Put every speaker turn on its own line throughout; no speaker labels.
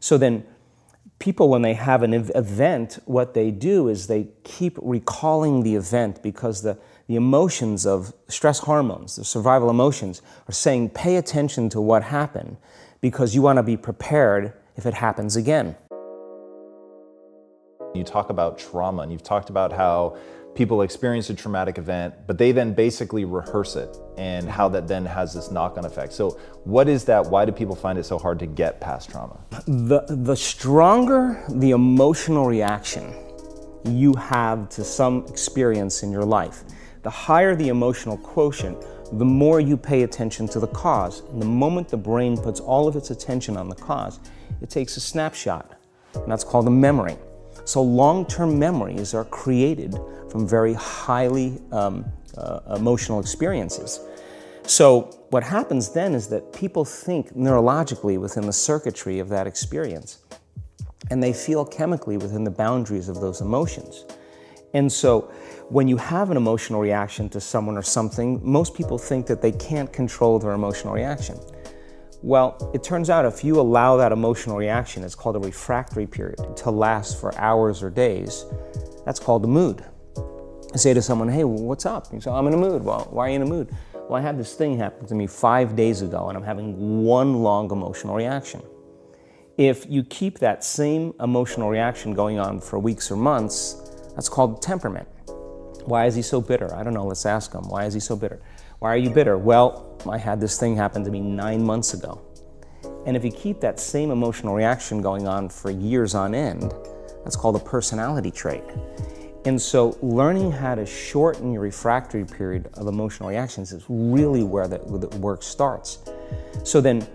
So then people, when they have an event, what they do is they keep recalling the event because the emotions of stress hormones, the survival emotions, are saying, pay attention to what happened because you want to be prepared if it happens again.
You talk about trauma, and you've talked about how people experience a traumatic event, but they then basically rehearse it, and how that then has this knock-on effect. So what is that? Why do people find it so hard to get past trauma?
The stronger the emotional reaction you have to some experience in your life, the higher the emotional quotient, the more you pay attention to the cause. And the moment the brain puts all of its attention on the cause, it takes a snapshot, and that's called a memory. So long-term memories are created from very highly emotional experiences. So what happens then is that people think neurologically within the circuitry of that experience, and they feel chemically within the boundaries of those emotions. And so when you have an emotional reaction to someone or something, most people think that they can't control their emotional reaction. Well, it turns out if you allow that emotional reaction, it's called a refractory period, to last for hours or days, that's called the mood. I say to someone, hey, what's up? You say, I'm in a mood. Well, why are you in a mood? Well, I had this thing happen to me 5 days ago, and I'm having one long emotional reaction. If you keep that same emotional reaction going on for weeks or months, that's called temperament. Why is he so bitter? I don't know, let's ask him. Why is he so bitter? Why are you bitter? Well, I had this thing happen to me 9 months ago. And if you keep that same emotional reaction going on for years on end, that's called a personality trait. And so learning how to shorten your refractory period of emotional reactions is really where the work starts. So then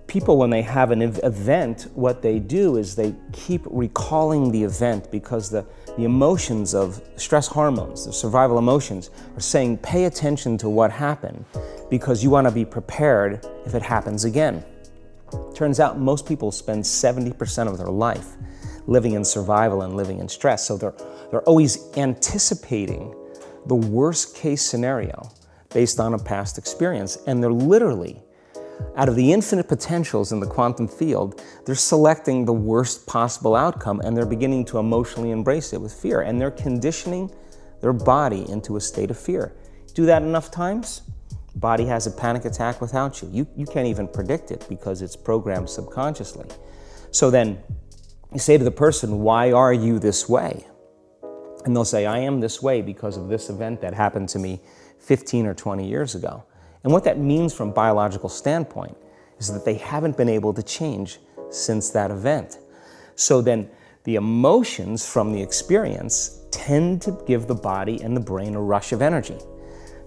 people, when they have an event, what they do is they keep recalling the event because the emotions of stress hormones, the survival emotions, are saying, pay attention to what happened because you want to be prepared if it happens again. Turns out most people spend 70% of their life living in survival and living in stress. So they're always anticipating the worst case scenario based on a past experience. And they're literally, out of the infinite potentials in the quantum field, they're selecting the worst possible outcome, and they're beginning to emotionally embrace it with fear. And they're conditioning their body into a state of fear. Do that enough times, body has a panic attack without you. You can't even predict it because it's programmed subconsciously. So then you say to the person, why are you this way? And they'll say, I am this way because of this event that happened to me 15 or 20 years ago. And what that means from a biological standpoint is that they haven't been able to change since that event. So then the emotions from the experience tend to give the body and the brain a rush of energy.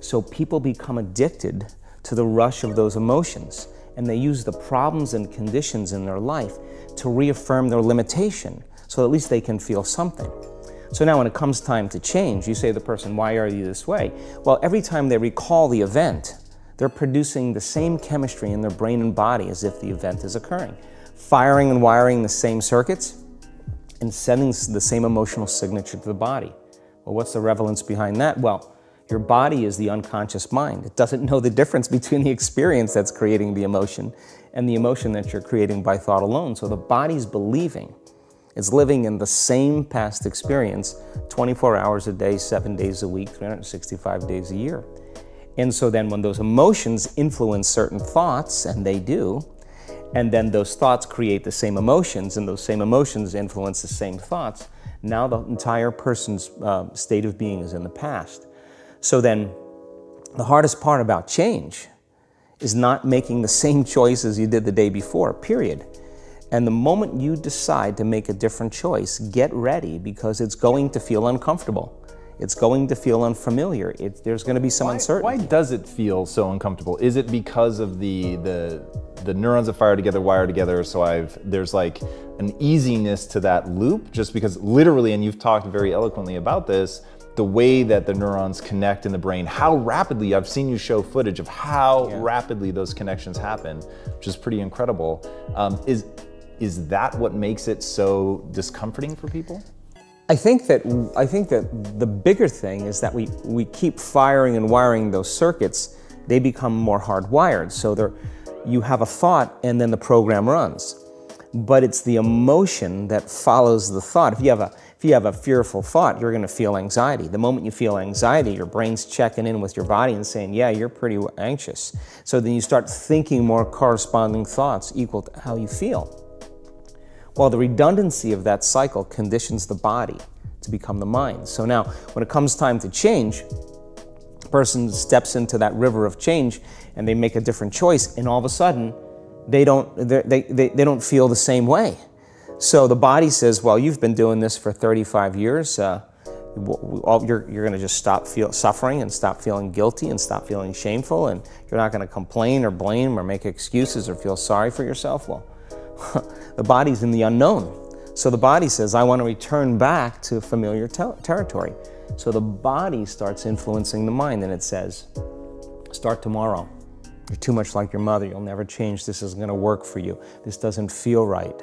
So people become addicted to the rush of those emotions, and they use the problems and conditions in their life to reaffirm their limitation, so at least they can feel something. So now when it comes time to change, you say to the person, why are you this way? Well, every time they recall the event, they're producing the same chemistry in their brain and body as if the event is occurring, firing and wiring the same circuits and sending the same emotional signature to the body. Well, what's the relevance behind that? Well, your body is the unconscious mind. It doesn't know the difference between the experience that's creating the emotion and the emotion that you're creating by thought alone. So the body's believing it's living in the same past experience 24 hours a day, 7 days a week, 365 days a year. And so then when those emotions influence certain thoughts, and they do, and then those thoughts create the same emotions, and those same emotions influence the same thoughts, now the entire person's state of being is in the past. So then the hardest part about change is not making the same choices you did the day before, period. And the moment you decide to make a different choice, get ready because it's going to feel uncomfortable. It's going to feel unfamiliar. There's going to be some uncertainty.
Why does it feel so uncomfortable? Is it because of the neurons that fire together, wire together, so there's like an easiness to that loop, just because literally, and you've talked very eloquently about this, the way that the neurons connect in the brain, how rapidly, I've seen you show footage of how rapidly those connections happen, which is pretty incredible. Is that what makes it so discomforting for people?
I think that the bigger thing is that we keep firing and wiring those circuits. They become more hardwired. So you have a thought and then the program runs. but it's the emotion that follows the thought. If you have a fearful thought, you're going to feel anxiety. The moment you feel anxiety, your brain's checking in with your body and saying, yeah, you're pretty anxious. So then you start thinking more corresponding thoughts equal to how you feel. Well, the redundancy of that cycle conditions the body to become the mind. So now, when it comes time to change, a person steps into that river of change and they make a different choice, and all of a sudden, they don't feel the same way. So the body says, well, you've been doing this for 35 years. You're going to just stop suffering and stop feeling guilty and stop feeling shameful, and you're not going to complain or blame or make excuses or feel sorry for yourself. Well, the body's in the unknown. So the body says, I want to return back to familiar territory. So the body starts influencing the mind, and it says, start tomorrow. You're too much like your mother. You'll never change. This isn't going to work for you. This doesn't feel right.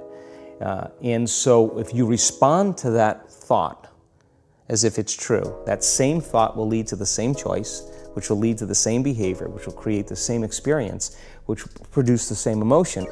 And so if you respond to that thought as if it's true, that same thought will lead to the same choice, which will lead to the same behavior, which will create the same experience, which will produce the same emotion.